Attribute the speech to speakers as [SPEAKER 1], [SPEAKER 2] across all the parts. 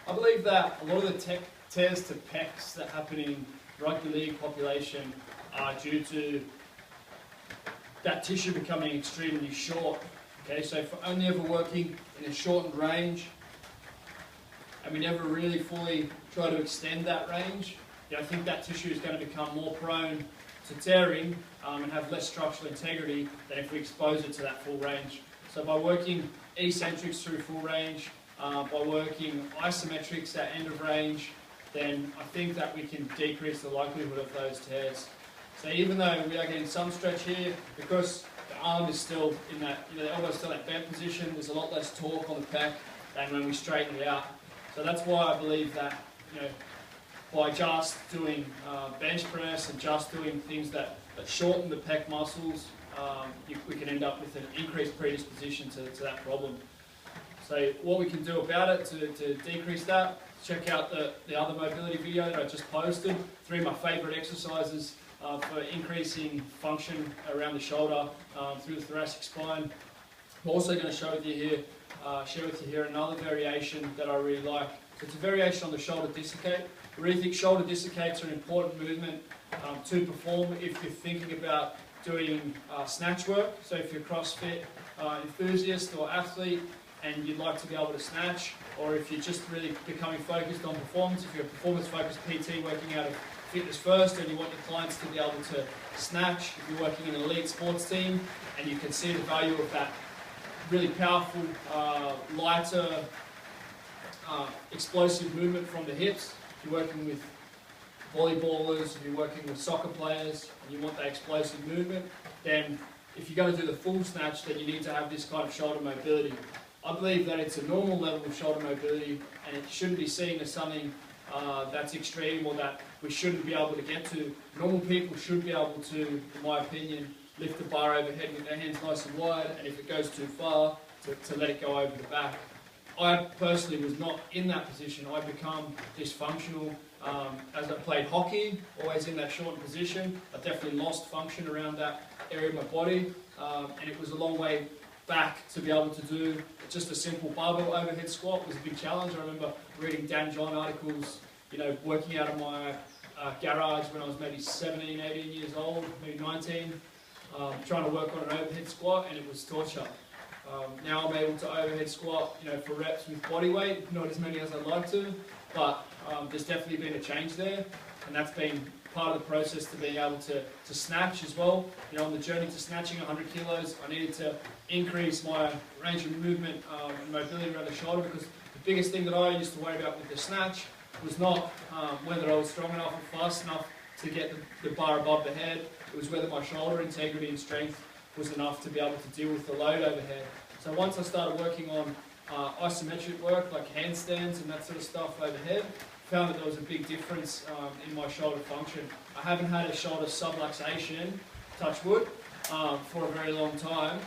[SPEAKER 1] I believe that a lot of the tears to pecs that happen in rugby league population are due to that tissue becoming extremely short. Okay, so if we're only ever working in a shortened range and we never really fully try to extend that range, I think that tissue is going to become more prone to tearing and have less structural integrity than if we expose it to that full range. So by working eccentrics through full range, by working isometrics at end of range, then I think that we can decrease the likelihood of those tears. So even though we are getting some stretch here, because the arm is still in that, the elbow is still in that bent position, there's a lot less torque on the pec than when we straighten it out. So that's why I believe that, by just doing bench press and just doing things that shorten the pec muscles, we can end up with an increased predisposition to that problem. So what we can do about it to decrease that, check out the other mobility video that I just posted, 3 of my favourite exercises for increasing function around the shoulder through the thoracic spine. I'm also going to share with you here another variation that I really like. So it's a variation on the shoulder dislocate. I really think shoulder dislocates are an important movement to perform if you're thinking about doing snatch work. So if you're a CrossFit enthusiast or athlete and you'd like to be able to snatch, or if you're just really becoming focused on performance, if you're a performance-focused PT working out of Fitness First and you want your clients to be able to snatch, if you're working in an elite sports team and you can see the value of that really powerful, lighter, explosive movement from the hips, if you're working with volleyballers, if you're working with soccer players and you want that explosive movement, then if you're going to do the full snatch, then you need to have this kind of shoulder mobility. I believe that it's a normal level of shoulder mobility and it shouldn't be seen as something that's extreme or that we shouldn't be able to get to. Normal people should be able to, in my opinion, lift the bar overhead with their hands nice and wide, and if it goes too far, to let it go over the back. I personally was not in that position. I become dysfunctional as I played hockey, always in that shortened position. I definitely lost function around that area of my body, and it was a long way back to be able to do just a simple barbell overhead squat was a big challenge. I remember reading Dan John articles, working out of my garage when I was maybe 17, 18 years old, maybe 19, trying to work on an overhead squat, and it was torture. Now I'm able to overhead squat, for reps with body weight, not as many as I'd like to, but there's definitely been a change there, and that's been part of the process to being able to snatch as well. On the journey to snatching 100 kilos, I needed to increase my range of movement and mobility around the shoulder, because the biggest thing that I used to worry about with the snatch was not whether I was strong enough or fast enough to get the bar above the head. It was whether my shoulder integrity and strength was enough to be able to deal with the load overhead. So once I started working on isometric work like handstands and that sort of stuff overhead, found that there was a big difference in my shoulder function. I haven't had a shoulder subluxation, touch wood, for a very long time,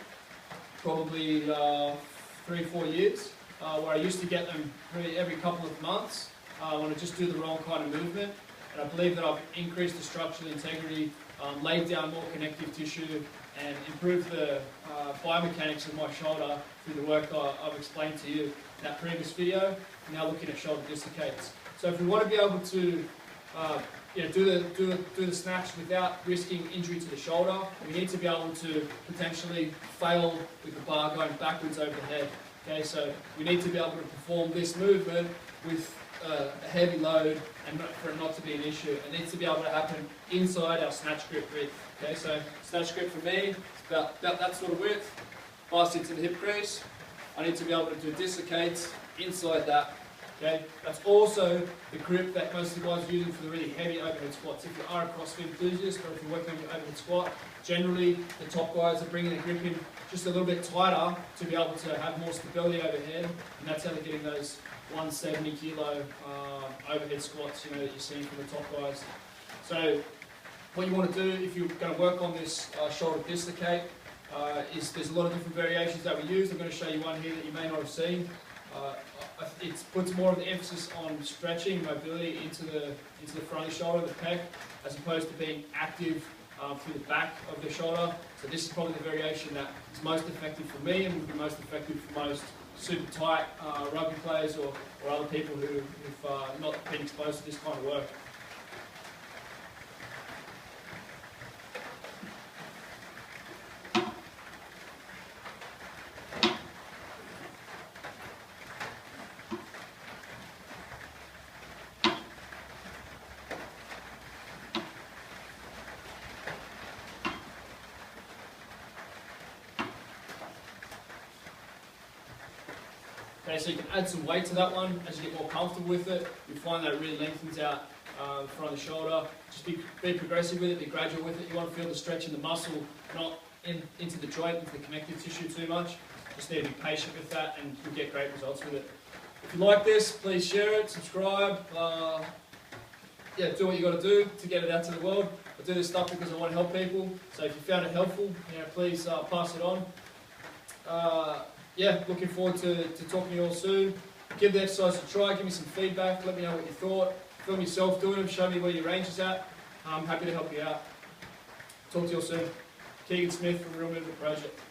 [SPEAKER 1] probably 3-4 years, where I used to get them really every couple of months when I just do the wrong kind of movement. And I believe that I've increased the structural integrity, laid down more connective tissue, and improved the biomechanics of my shoulder through the work I've explained to you in that previous video. Now looking at shoulder dislocates. So if we want to be able to do the snatch without risking injury to the shoulder, we need to be able to potentially fail with the bar going backwards over the head. Okay, so we need to be able to perform this movement with a heavy load and for it not to be an issue. It needs to be able to happen inside our snatch grip width. Okay, so snatch grip for me is about that sort of width. Bar sits in the hip crease. I need to be able to do dislocates inside that. Okay, that's also the grip that most of the guys are using for the really heavy overhead squats. If you are a CrossFit enthusiast or if you're working on your overhead squat, generally the top guys are bringing the grip in just a little bit tighter to be able to have more stability overhead, and that's how they're getting those 170 kilo overhead squats, that you're seeing from the top guys. So what you want to do if you're going to work on this shoulder dislocate is there's a lot of different variations that we use. I'm going to show you one here that you may not have seen. It puts more of the emphasis on stretching mobility into the front of the shoulder, the pec, as opposed to being active through the back of the shoulder. So this is probably the variation that is most effective for me and would be most effective for most super tight rugby players or other people who've not been exposed to this kind of work. Okay, so you can add some weight to that one as you get more comfortable with it. You find that it really lengthens out the front of the shoulder. Just be progressive with it, be gradual with it. You want to feel the stretch in the muscle, not into the joint, into the connective tissue too much. Just need to be patient with that and you'll get great results with it. If you like this, please share it, subscribe. Do what you got to do to get it out to the world. I do this stuff because I want to help people. So if you found it helpful, please pass it on. Looking forward to talking to you all soon. Give the exercise a try, give me some feedback, let me know what you thought. Film yourself doing them, show me where your range is at. I'm happy to help you out. Talk to you all soon. Keegan Smith from RealMOVEMENTProject.